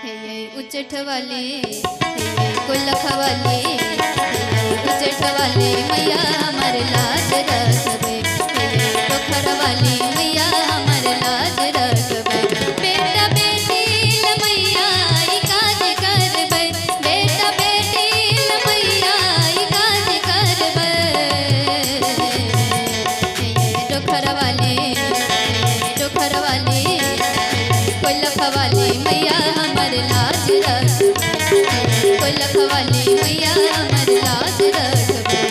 उचट वाले कुलख वाले उचट वाले मैया हमार लाज रखबे पोखर वाले मैया हमार लाज रखबे बेटा बेटी मैया ई काज करबे बेटा बेटी मैया ई काज करबे पोखर वाले कुलख वाले मैया हमार लाज रखबे कुलख वाले मैया हमार लाज रखबे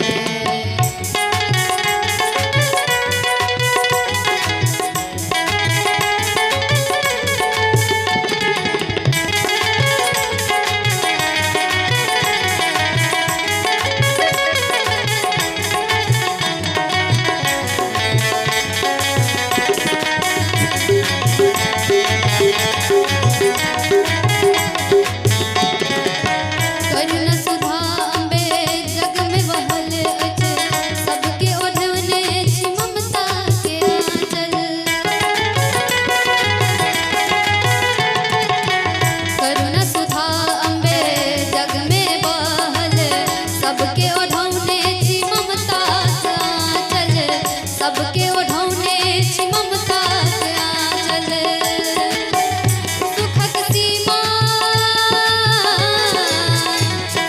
सबके ओढ़ौने छी ममता के आंचल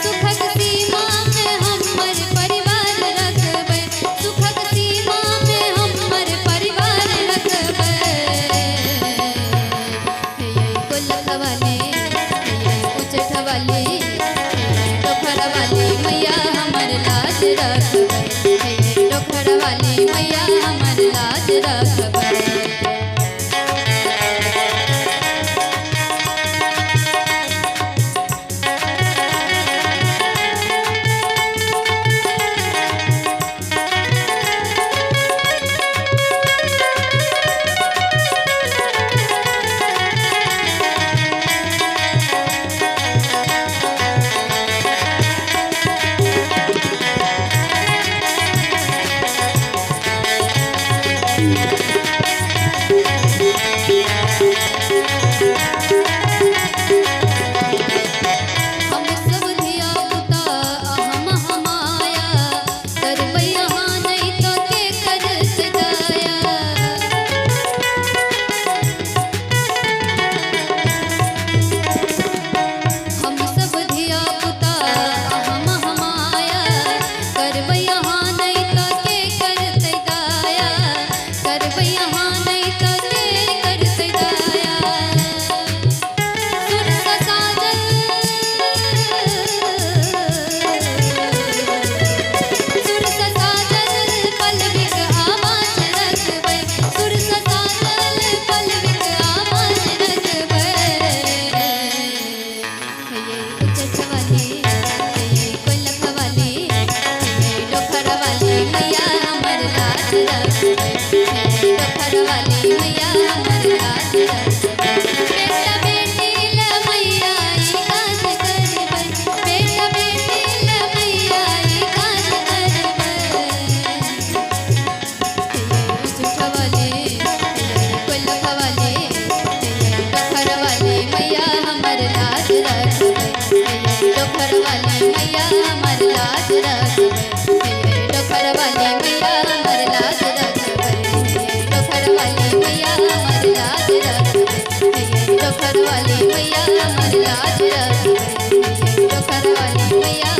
सुखक सीमा में हमर परिवार रखबै सुखक सीमा में हमर परिवार रखबै कुलख वाले उचट वाले पोखर वाले मैया हमर लाज रखबै पोखर वाले मैया हमार लाज रखबे पोखर वाले मैया हमार लाज रखबै पोखर वाले मैया हमार लाज रखबै पोखर वाले मैया हमार लाज रखबै पोखर वाले मैया हमार लाज रखबै पोखर वाले मैया